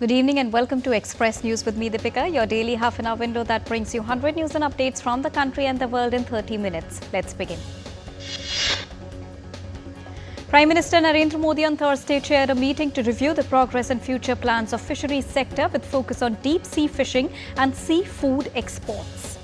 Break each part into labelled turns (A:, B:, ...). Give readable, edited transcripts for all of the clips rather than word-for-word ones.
A: Good evening and welcome to Express News with me, Deepika, your daily half-an-hour window that brings you 100 news and updates from the country and the world in 30 minutes. Let's begin. Prime Minister Narendra Modi on Thursday chaired a meeting to review the progress and future plans of fisheries sector with focus on deep-sea fishing and seafood exports.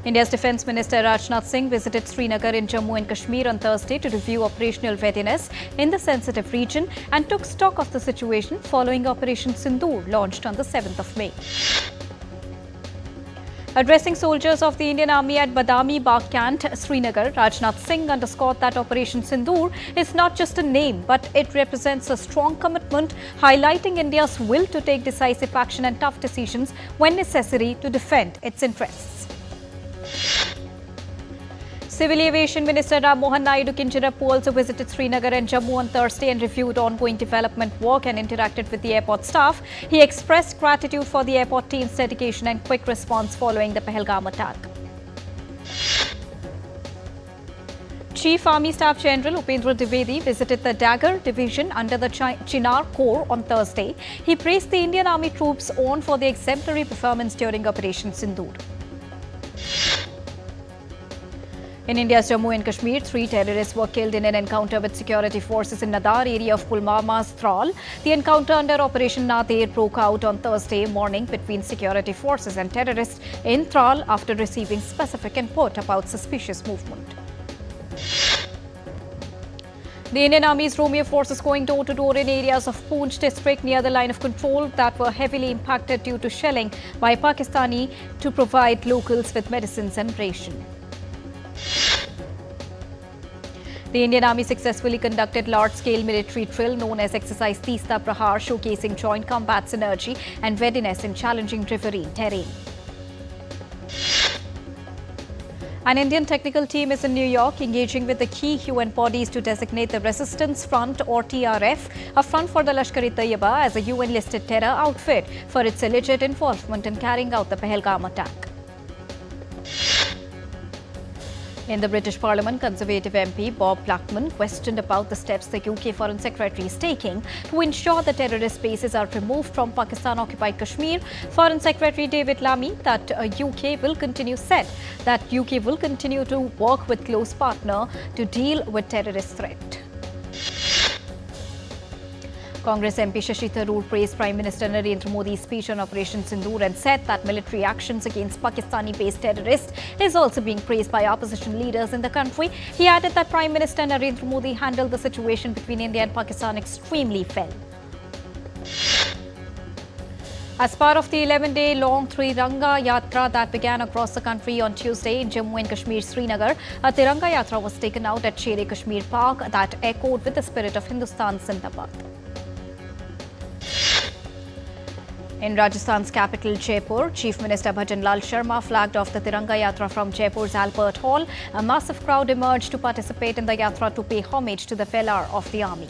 A: India's Defence Minister Rajnath Singh visited Srinagar in Jammu and Kashmir on Thursday to review operational readiness in the sensitive region and took stock of the situation following Operation Sindoor launched on the 7th of May. Addressing soldiers of the Indian Army at Badami Bagh Camp, Srinagar, Rajnath Singh underscored that Operation Sindoor is not just a name, but it represents a strong commitment, highlighting India's will to take decisive action and tough decisions when necessary to defend its interests. Civil Aviation Minister Ram Mohan Naidu Kinjarapu also visited Srinagar and Jammu on Thursday and reviewed ongoing development work and interacted with the airport staff. He expressed gratitude for the airport team's dedication and quick response following the Pahalgam attack. Chief Army Staff General Upendra Dwivedi visited the Dagger Division under the Chinar Corps on Thursday. He praised the Indian Army troops for the exemplary performance during Operation Sindoor. In India's Jammu and Kashmir, 3 terrorists were killed in an encounter with security forces in Nadar area of Pulwama's Thrall. The encounter under Operation Nadir broke out on Thursday morning between security forces and terrorists in Thrall after receiving specific input about suspicious movement. The Indian Army's Romeo forces going door-to-door in areas of Poonch district near the line of control that were heavily impacted due to shelling by Pakistani to provide locals with medicines and ration. The Indian Army successfully conducted large-scale military drill known as Exercise Teesta Prahar, showcasing joint combat synergy and readiness in challenging riverine terrain. An Indian technical team is in New York engaging with the key UN bodies to designate the Resistance Front or TRF, a front for the Lashkar-e-Taiba, as a UN-listed terror outfit for its alleged involvement in carrying out the Pahalgam attack. In the British Parliament, Conservative MP Bob Blackman questioned about the steps the UK Foreign Secretary is taking to ensure the terrorist bases are removed from Pakistan-occupied Kashmir. Foreign Secretary David Lammy said that UK will continue to work with close partner to deal with terrorist threat. Congress MP Shashi Tharoor praised Prime Minister Narendra Modi's speech on Operation Sindoor and said that military actions against Pakistani-based terrorists is also being praised by opposition leaders in the country. He added that Prime Minister Narendra Modi handled the situation between India and Pakistan extremely well. As part of the 11-day-long Tiranga Yatra that began across the country on Tuesday in Jammu and Kashmir, Srinagar, a Tiranga Yatra was taken out at Sher-e-Kashmir Park that echoed with the spirit of Hindustan Zindabad. In Rajasthan's capital, Jaipur, Chief Minister Bhajan Lal Sharma flagged off the Tiranga Yatra from Jaipur's Albert Hall. A massive crowd emerged to participate in the Yatra to pay homage to the valor of the army.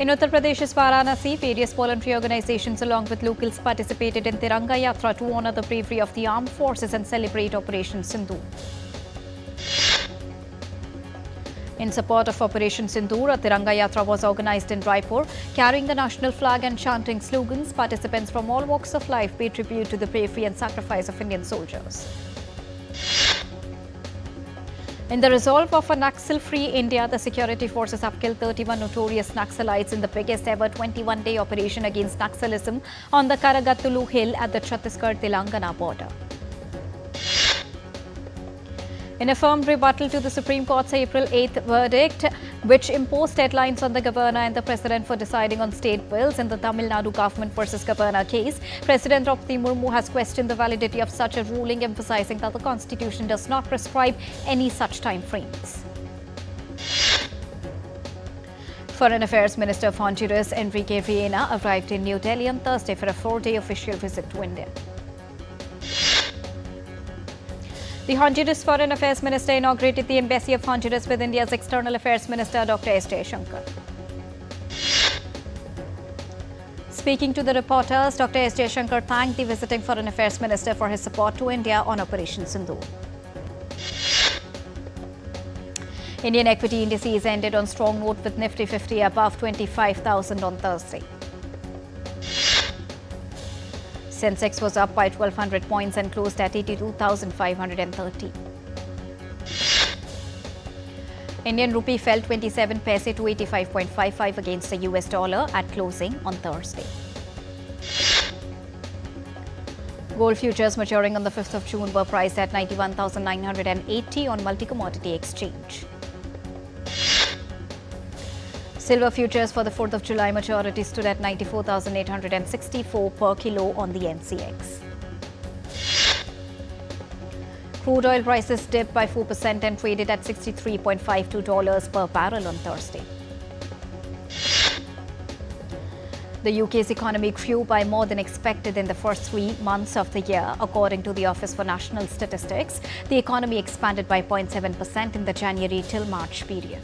A: In Uttar Pradesh's Varanasi, various voluntary organizations along with locals participated in Tiranga Yatra to honor the bravery of the armed forces and celebrate Operation Sindoor. In support of Operation Sindoor, a Tiranga Yatra was organized in Raipur. Carrying the national flag and chanting slogans, participants from all walks of life paid tribute to the bravery and sacrifice of Indian soldiers. In the resolve of a Naxal-free India, the security forces have killed 31 notorious Naxalites in the biggest ever 21-day operation against Naxalism on the Karagattulu Hill at the Chhattisgarh-Telangana border. In a firm rebuttal to the Supreme Court's April 8th verdict, which imposed deadlines on the governor and the president for deciding on state bills in the Tamil Nadu government versus governor case, President Draupadi Murmu has questioned the validity of such a ruling, emphasizing that the constitution does not prescribe any such time frames. Foreign Affairs Minister of Honduras Enrique Reina arrived in New Delhi on Thursday for a 4-day official visit to India. The Honduras Foreign Affairs Minister inaugurated the Embassy of Honduras with India's External Affairs Minister Dr. S. Jaishankar. Speaking to the reporters, Dr. S. Jaishankar thanked the visiting Foreign Affairs Minister for his support to India on Operation Sindoor. Indian equity indices ended on strong note with Nifty 50 above 25,000 on Thursday. Sensex was up by 1,200 points and closed at 82,530. Indian rupee fell 27 paise to 85.55 against the US dollar at closing on Thursday. Gold futures maturing on the 5th of June were priced at 91,980 on multi-commodity exchange. Silver futures for the 4th of July maturity stood at 94,864 per kilo on the NCX. Crude oil prices dipped by 4% and traded at $63.52 per barrel on Thursday. The UK's economy grew by more than expected in the first 3 months of the year, according to the Office for National Statistics. The economy expanded by 0.7% in the January till March period.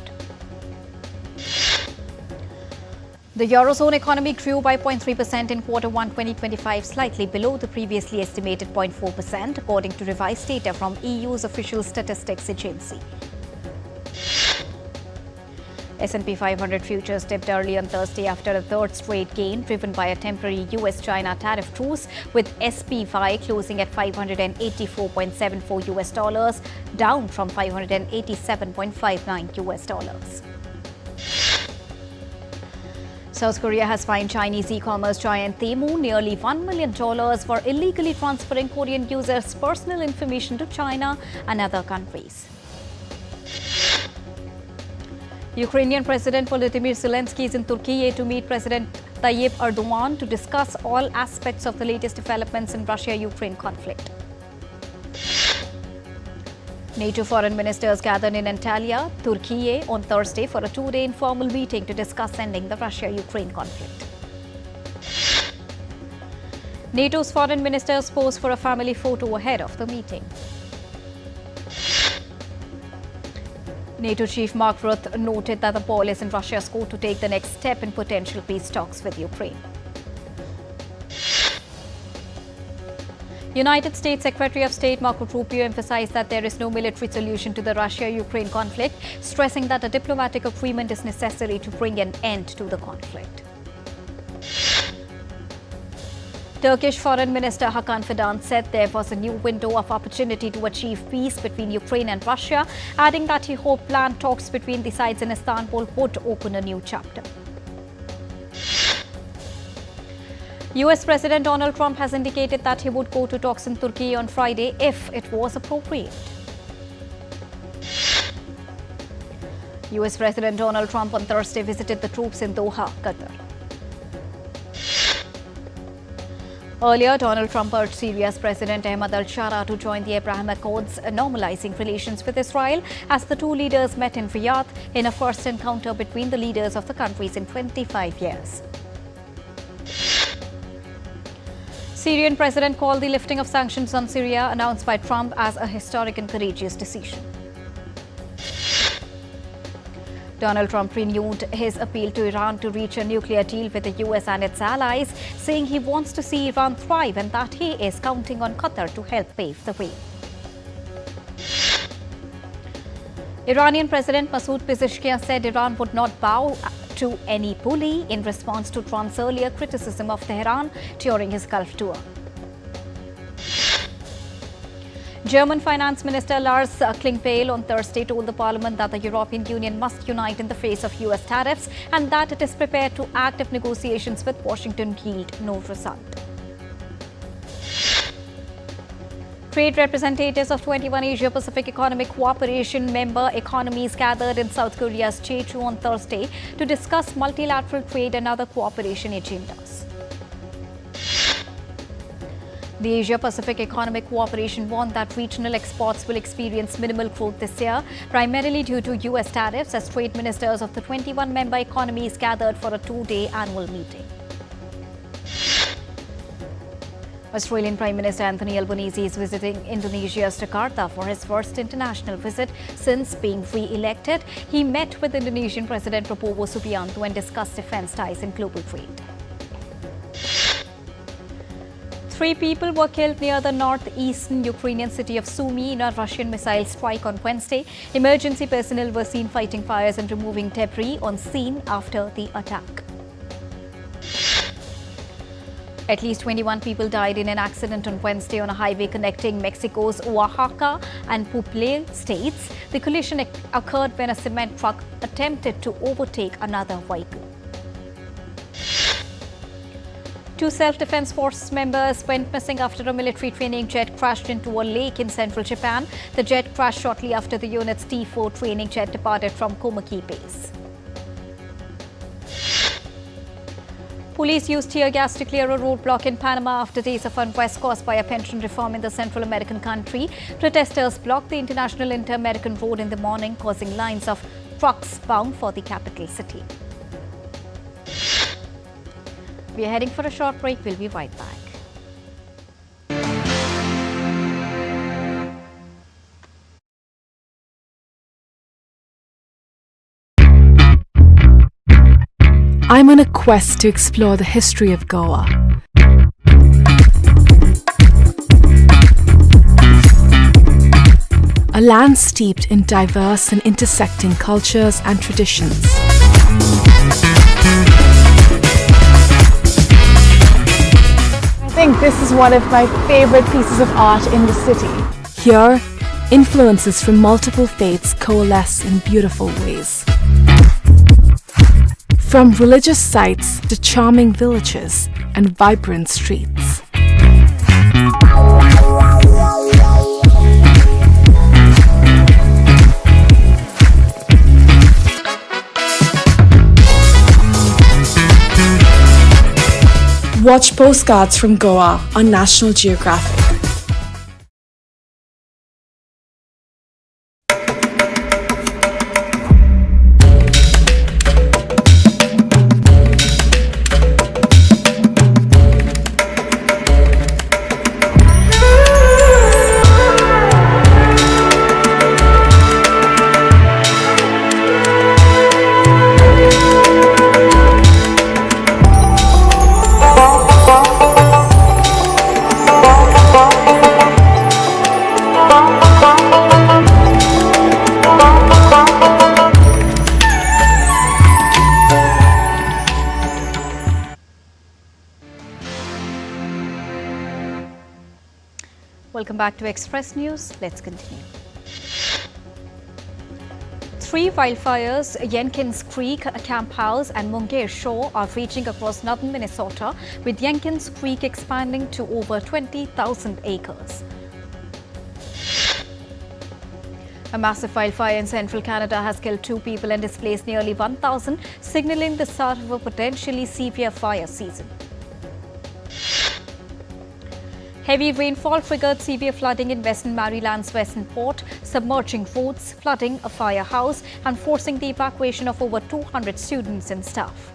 A: The Eurozone economy grew by 0.3% in Q1 2025, slightly below the previously estimated 0.4%, according to revised data from EU's official statistics agency. S&P 500 futures dipped early on Thursday after a third straight gain, driven by a temporary US-China tariff truce, with SPY closing at $584.74, down from $587.59. South Korea has fined Chinese e-commerce giant Temu nearly $1 million for illegally transferring Korean users' personal information to China and other countries. Ukrainian President Volodymyr Zelensky is in Turkey to meet President Tayyip Erdogan to discuss all aspects of the latest developments in Russia-Ukraine conflict. NATO foreign ministers gathered in Antalya, Turkey on Thursday for a two-day informal meeting to discuss ending the Russia-Ukraine conflict. NATO's foreign ministers posed for a family photo ahead of the meeting. NATO chief Mark Rutte noted that the ball is in Russia's court to take the next step in potential peace talks with Ukraine. United States Secretary of State Marco Rubio emphasized that there is no military solution to the Russia-Ukraine conflict, stressing that a diplomatic agreement is necessary to bring an end to the conflict. Turkish Foreign Minister Hakan Fidan said there was a new window of opportunity to achieve peace between Ukraine and Russia, adding that he hoped planned talks between the sides in Istanbul would open a new chapter. US President Donald Trump has indicated that he would go to talks in Turkey on Friday if it was appropriate. US President Donald Trump on Thursday visited the troops in Doha, Qatar. Earlier, Donald Trump urged Syria's President Ahmad al-Shara to join the Abraham Accords, normalizing relations with Israel, as the two leaders met in Riyadh in a first encounter between the leaders of the countries in 25 years. Syrian president called the lifting of sanctions on Syria announced by Trump as a historic and courageous decision. Donald Trump renewed his appeal to Iran to reach a nuclear deal with the US and its allies, saying he wants to see Iran thrive and that he is counting on Qatar to help pave the way. Iranian President Masoud Pezeshkian said Iran would not bow to any bully in response to Trump's earlier criticism of Tehran during his Gulf tour. German Finance Minister Lars Klingbeil on Thursday told the Parliament that the European Union must unite in the face of US tariffs and that it is prepared to act if negotiations with Washington yield no result. Trade representatives of 21 Asia-Pacific Economic Cooperation member economies gathered in South Korea's Jeju on Thursday to discuss multilateral trade and other cooperation agendas. The Asia-Pacific Economic Cooperation warned that regional exports will experience minimal growth this year, primarily due to US tariffs, as trade ministers of the 21 member economies gathered for a two-day annual meeting. Australian Prime Minister Anthony Albanese is visiting Indonesia's Jakarta for his first international visit since being re-elected. He met with Indonesian President Prabowo Subianto and discussed defence ties and global trade. 3 people were killed near the northeastern Ukrainian city of Sumy in a Russian missile strike on Wednesday. Emergency personnel were seen fighting fires and removing debris on scene after the attack. At least 21 people died in an accident on Wednesday on a highway connecting Mexico's Oaxaca and Puebla states. The collision occurred when a cement truck attempted to overtake another vehicle. 2 self-defense force members went missing after a military training jet crashed into a lake in central Japan. The jet crashed shortly after the unit's T-4 training jet departed from Komaki base. Police used tear gas to clear a roadblock in Panama after days of unrest caused by a pension reform in the Central American country. Protesters blocked the International Inter-American Road in the morning, causing lines of trucks bound for the capital city. We are heading for a short break. We'll be right back.
B: I'm on a quest to explore the history of Goa. A land steeped in diverse and intersecting cultures and traditions.
C: I think this is one of my favorite pieces of art in the city.
B: Here, influences from multiple faiths coalesce in beautiful ways. From religious sites to charming villages and vibrant streets. Watch Postcards from Goa on National Geographic.
A: Welcome back to Express News. Let's continue. 3 wildfires, Jenkins Creek, Camp House and Munger Shore are raging across northern Minnesota, with Jenkins Creek expanding to over 20,000 acres. A massive wildfire in central Canada has killed 2 people and displaced nearly 1,000, signaling the start of a potentially severe fire season. Heavy rainfall triggered severe flooding in western Maryland's western port, submerging roads, flooding a firehouse and forcing the evacuation of over 200 students and staff.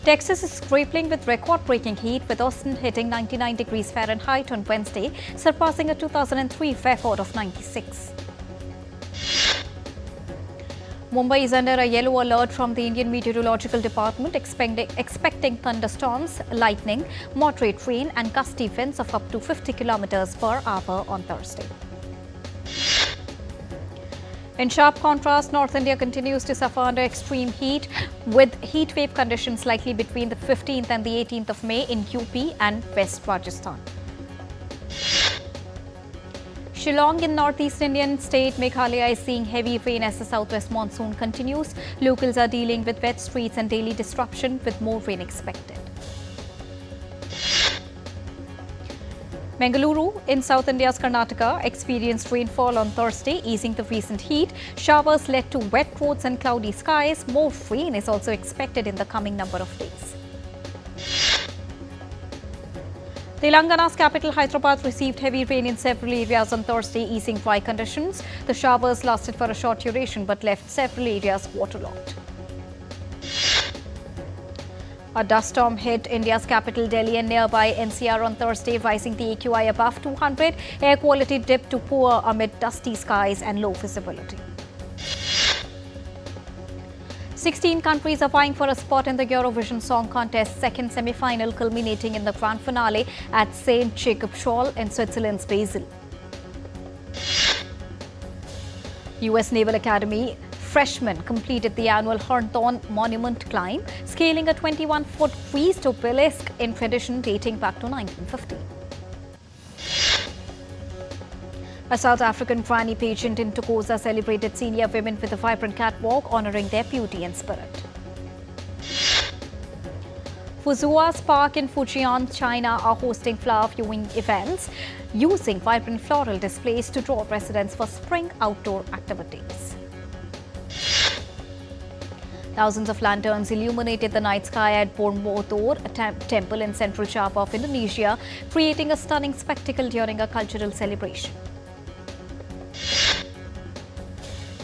A: Texas is grappling with record-breaking heat, with Austin hitting 99 degrees Fahrenheit on Wednesday, surpassing a 2003 record of 96. Mumbai is under a yellow alert from the Indian Meteorological Department, expecting thunderstorms, lightning, moderate rain and gusty winds of up to 50 kilometers per hour on Thursday. In sharp contrast, North India continues to suffer under extreme heat, with heat wave conditions likely between the 15th and the 18th of May in UP and West Rajasthan. Shillong in northeast Indian state Meghalaya is seeing heavy rain as the southwest monsoon continues. Locals are dealing with wet streets and daily disruption, with more rain expected. Mangaluru in South India's Karnataka experienced rainfall on Thursday, easing the recent heat. Showers led to wet roads and cloudy skies. More rain is also expected in the coming number of days. Telangana's capital Hyderabad received heavy rain in several areas on Thursday, easing dry conditions. The showers lasted for a short duration but left several areas waterlogged. A dust storm hit India's capital Delhi and nearby NCR on Thursday, rising the AQI above 200. Air quality dipped to poor amid dusty skies and low visibility. 16 countries are vying for a spot in the Eurovision Song Contest's second semi-final, culminating in the grand finale at St. Jakobsschule in Switzerland's Basel. US Naval Academy freshmen completed the annual Hawthorne Monument climb, scaling a 21-foot freeze obelisk in tradition dating back to 1950. A South African granny pageant in Tokoza celebrated senior women with a vibrant catwalk honoring their beauty and spirit. Fuzua's Park in Fujian, China are hosting flower viewing events using vibrant floral displays to draw residents for spring outdoor activities. Thousands of lanterns illuminated the night sky at Borobudur, a temple in central Java of Indonesia, creating a stunning spectacle during a cultural celebration.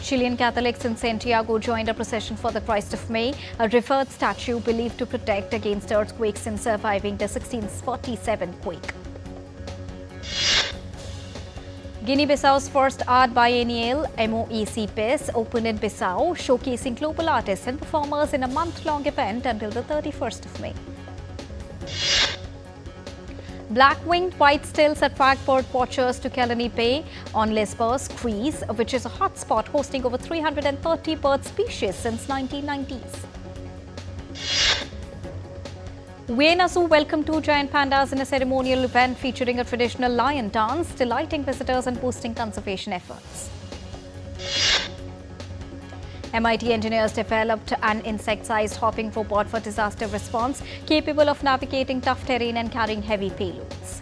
A: Chilean Catholics in Santiago joined a procession for the Christ of May, a revered statue believed to protect against earthquakes in surviving the 1647 quake. Guinea-Bissau's first art biennial, MOEC PES, opened in Bissau, showcasing global artists and performers in a month-long event until the 31st of May. Black-winged white stills attract bird watchers to Kelani Bay on Lesbos, Greece, which is a hotspot hosting over 330 bird species since 1990s. Vienna Zoo welcomed 2 giant pandas in a ceremonial event featuring a traditional lion dance, delighting visitors and boosting conservation efforts. MIT engineers developed an insect-sized hopping robot for disaster response, capable of navigating tough terrain and carrying heavy payloads.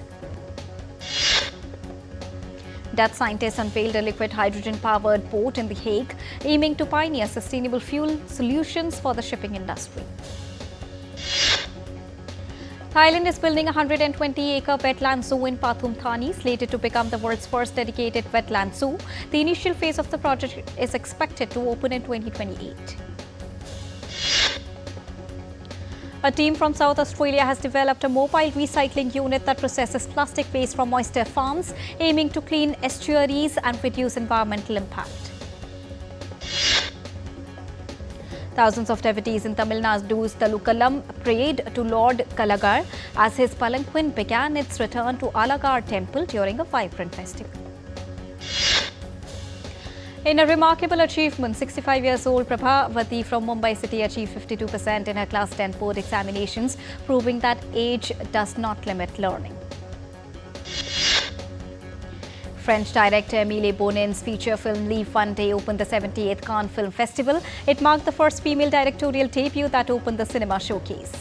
A: Dutch scientists unveiled a liquid hydrogen-powered boat in The Hague, aiming to pioneer sustainable fuel solutions for the shipping industry. Thailand is building a 120-acre wetland zoo in Pathum Thani, slated to become the world's first dedicated wetland zoo. The initial phase of the project is expected to open in 2028. A team from South Australia has developed a mobile recycling unit that processes plastic waste from oyster farms, aiming to clean estuaries and reduce environmental impact. Thousands of devotees in Tamil Nadu's Talukalam prayed to Lord Kalagar as his palanquin began its return to Alagar temple during a vibrant festival. In a remarkable achievement, 65 years old Prabhavati from Mumbai City achieved 52% in her class 10 board examinations, proving that age does not limit learning. French director Émile Bonin's feature film Leave One Day opened the 78th Cannes Film Festival. It marked the first female directorial debut that opened the cinema showcase.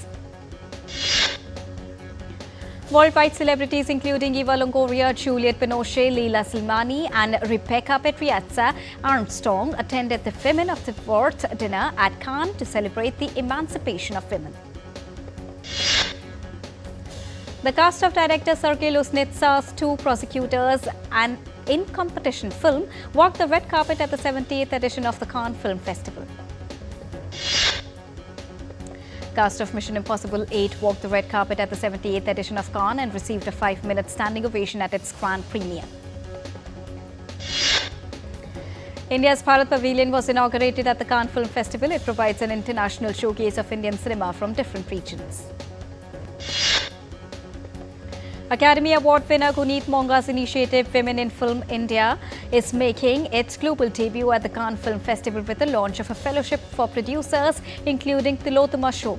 A: Worldwide celebrities including Eva Longoria, Juliette Binoche, Leila Slimani and Rebecca Petriazza Armstrong attended the Women of the World dinner at Cannes to celebrate the emancipation of women. The cast of director Sergei Loznitsa's Two Prosecutors, an in-competition film, walked the red carpet at the 78th edition of the Cannes Film Festival. Cast of Mission Impossible 8 walked the red carpet at the 78th edition of Cannes and received a 5-minute standing ovation at its grand premiere. India's Bharat Pavilion was inaugurated at the Cannes Film Festival. It provides an international showcase of Indian cinema from different regions. Academy Award winner Guneet Monga's initiative Women in Film India is making its global debut at the Cannes Film Festival with the launch of a fellowship for producers, including Tilotoma Show.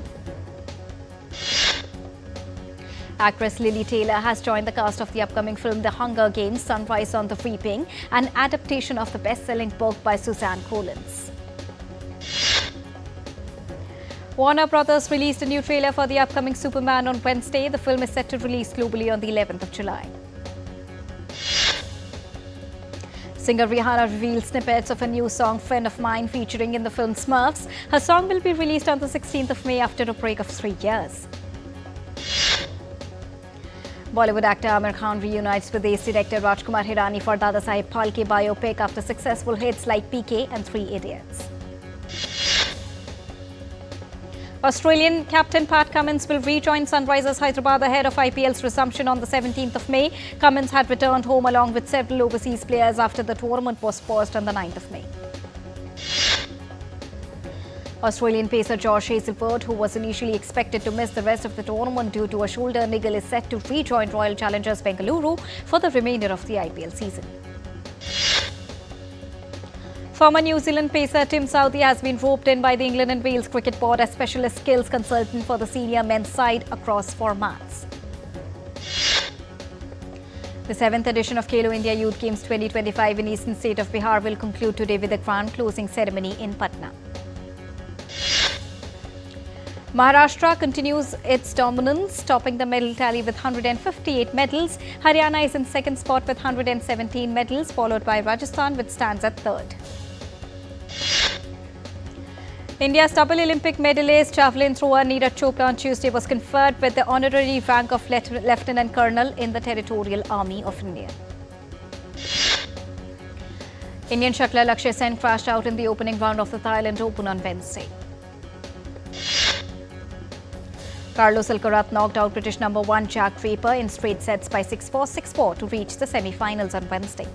A: Actress Lily Taylor has joined the cast of the upcoming film The Hunger Games: Sunrise on the Reaping, an adaptation of the best-selling book by Suzanne Collins. Warner Brothers released a new trailer for the upcoming Superman on Wednesday. The film is set to release globally on the 11th of July. Singer Rihanna revealed snippets of a new song, Friend of Mine, featuring in the film Smurfs. Her song will be released on the 16th of May after a break of 3 years. Bollywood actor Amir Khan reunites with ace director Rajkumar Hirani for Dada Saheb Phalke biopic after successful hits like PK and 3 Idiots. Australian captain Pat Cummins will rejoin Sunrisers Hyderabad ahead of IPL's resumption on the 17th of May. Cummins had returned home along with several overseas players after the tournament was paused on the 9th of May. Australian pacer Josh Hazlewood, who was initially expected to miss the rest of the tournament due to a shoulder niggle, is set to rejoin Royal Challengers Bengaluru for the remainder of the IPL season. Former New Zealand pacer Tim Southee has been roped in by the England and Wales Cricket Board as specialist skills consultant for the senior men's side across formats. The 7th edition of Khelo India Youth Games 2025 in eastern state of Bihar will conclude today with a grand closing ceremony in Patna. Maharashtra continues its dominance, topping the medal tally with 158 medals. Haryana is in second spot with 117 medals, followed by Rajasthan, which stands at third. India's double Olympic medalist, javelin thrower Neeraj Chopra on Tuesday was conferred with the honorary rank of Lieutenant Colonel in the Territorial Army of India. Indian shuttler Lakshya Sen crashed out in the opening round of the Thailand Open on Wednesday. Carlos Alcaraz knocked out British number 1 Jack Draper in straight sets by 6-4, 6-4 to reach the semi-finals on Wednesday.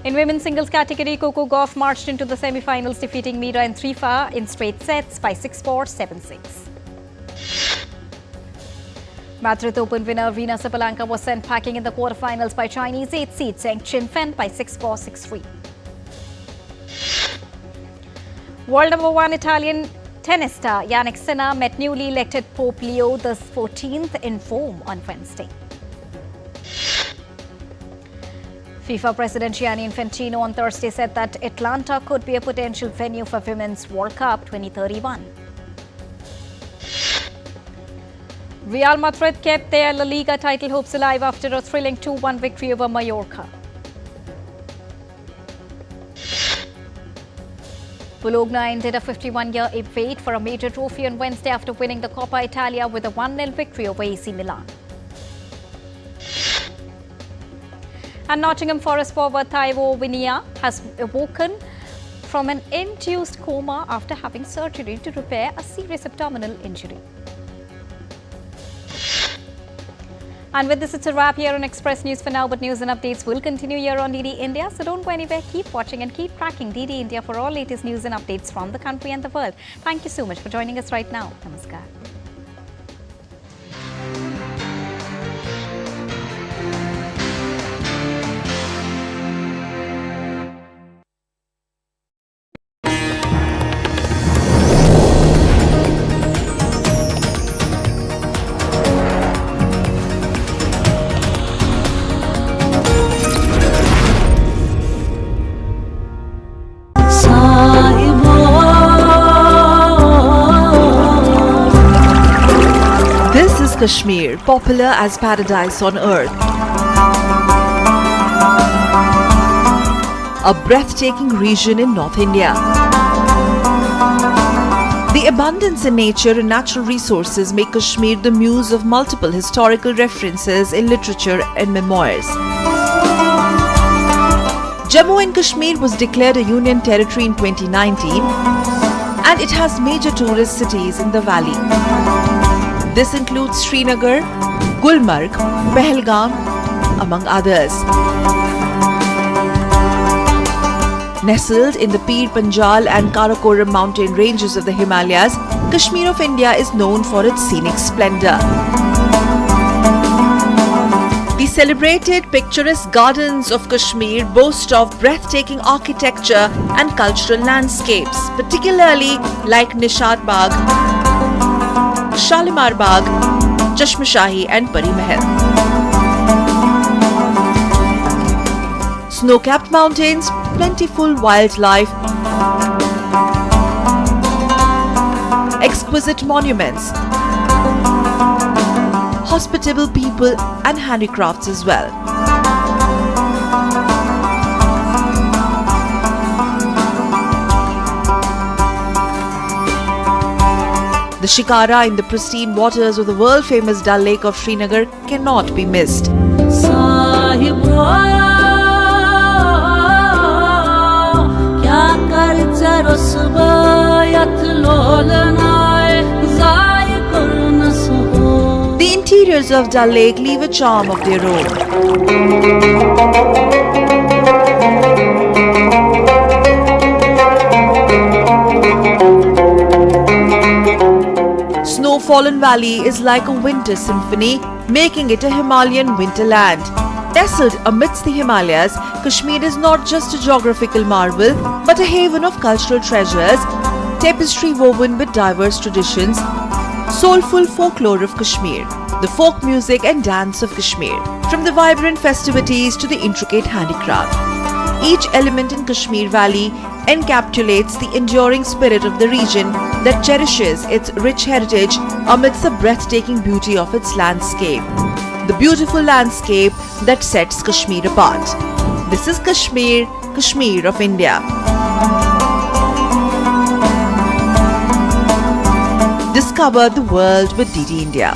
A: In women's singles category, Coco Gauff marched into the semi-finals, defeating Mira Andreeva in straight sets by 6-4, 7-6. Madrid Open winner Rina Sabalenka was sent packing in the quarterfinals by Chinese 8th seed Zheng Qinfen by 6-4, 6-3. World number 1 Italian tennis star Jannik Sinner met newly elected Pope Leo XIV in Rome on Wednesday. FIFA President Gianni Infantino on Thursday said that Atlanta could be a potential venue for Women's World Cup 2031. Real Madrid kept their La Liga title hopes alive after a thrilling 2-1 victory over Mallorca. Bologna ended a 51-year wait for a major trophy on Wednesday after winning the Coppa Italia with a 1-0 victory over AC Milan. And Nottingham Forest forward Taiwo Vinia has awoken from an induced coma after having surgery to repair a serious abdominal injury. And with this, it's a wrap here on Express News for now, but news and updates will continue here on DD India. So don't go anywhere, keep watching and keep tracking DD India for all latest news and updates from the country and the world. Thank you so much for joining us right now. Namaskar.
D: Kashmir, popular as paradise on earth. A breathtaking region in North India. The abundance in nature and natural resources make Kashmir the muse of multiple historical references in literature and memoirs. Jammu and Kashmir was declared a union territory in 2019 and it has major tourist cities in the valley. This includes Srinagar, Gulmarg, Pahalgam, among others. Nestled in the Pir Panjal and Karakoram mountain ranges of the Himalayas, Kashmir of India is known for its scenic splendor. The celebrated picturesque gardens of Kashmir boast of breathtaking architecture and cultural landscapes, particularly like Nishad Bagh, Shalimar Bagh, Chashma Shahi and Pari Mahal. Snow-capped mountains, plentiful wildlife, exquisite monuments, hospitable people and handicrafts as well. The shikara in the pristine waters of the world-famous Dal Lake of Srinagar cannot be missed. The interiors of Dal Lake leave a charm of their own. snow-fallen valley is like a winter symphony, making it a Himalayan winterland. Nestled amidst the Himalayas, Kashmir is not just a geographical marvel, but a haven of cultural treasures, tapestry woven with diverse traditions, soulful folklore of Kashmir, the folk music and dance of Kashmir, from the vibrant festivities to the intricate handicraft. Each element in Kashmir Valley encapsulates the enduring spirit of the region that cherishes its rich heritage amidst the breathtaking beauty of its landscape. The beautiful landscape that sets Kashmir apart. This is Kashmir, Kashmir of India. Discover the world with DD India.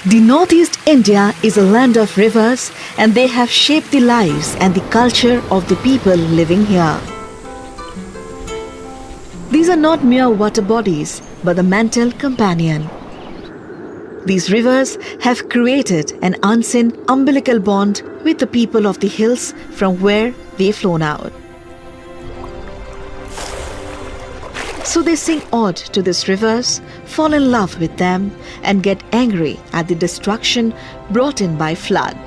E: The Northeast India is a land of rivers, and they have shaped the lives and the culture of the people living here. These are not mere water bodies, but a mental companion. These rivers have created an unseen umbilical bond with the people of the hills from where they flown out. So they sing ode to these rivers, fall in love with them, and get angry at the destruction brought in by flood.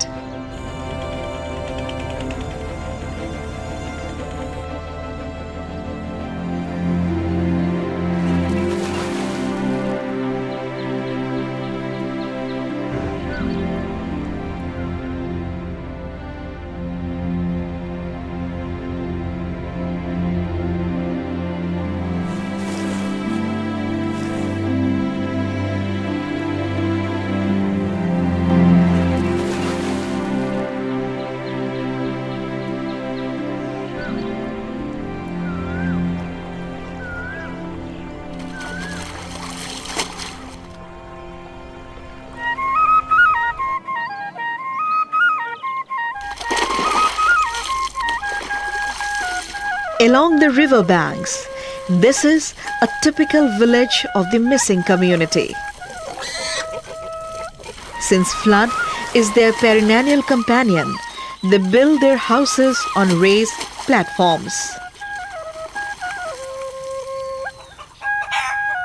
E: Along the river banks, this is a typical village of the missing community. Since flood is their perennial companion, they build their houses on raised platforms.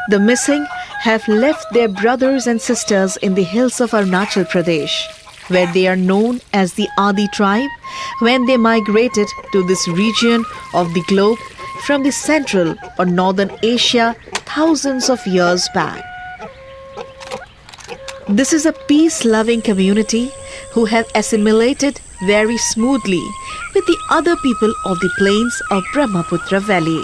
E: The missing have left their brothers and sisters in the hills of Arunachal Pradesh, where they are known as the Adi tribe, when they migrated to this region of the globe from the Central or Northern Asia thousands of years back. This is a peace-loving community who have assimilated very smoothly with the other people of the plains of Brahmaputra Valley.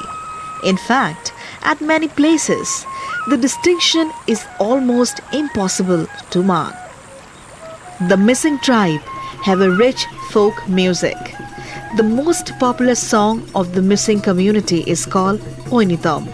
E: In fact, at many places, the distinction is almost impossible to mark. The missing tribe have a rich folk music. The most popular song of the missing community is called Oinitam.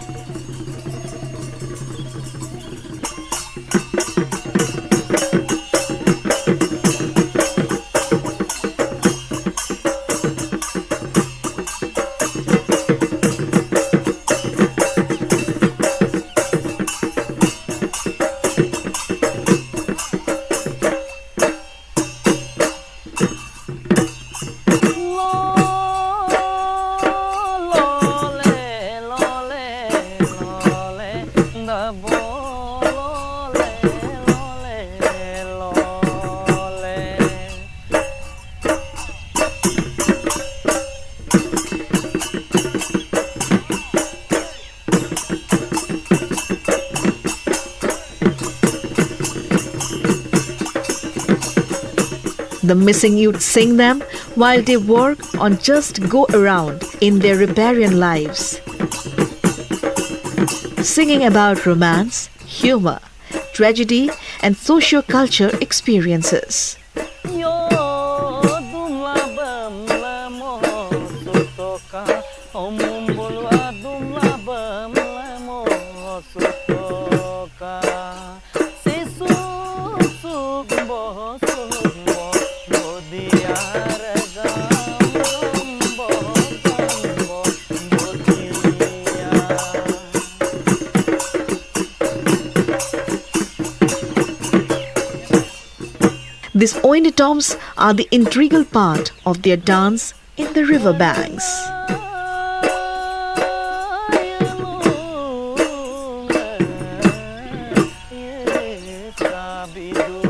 E: The missing youth sing them while they work on just go around in their riparian lives. Singing about romance, humor, tragedy and socio-culture experiences. These oinatoms are the integral part of their dance in the river banks.
F: Sabidu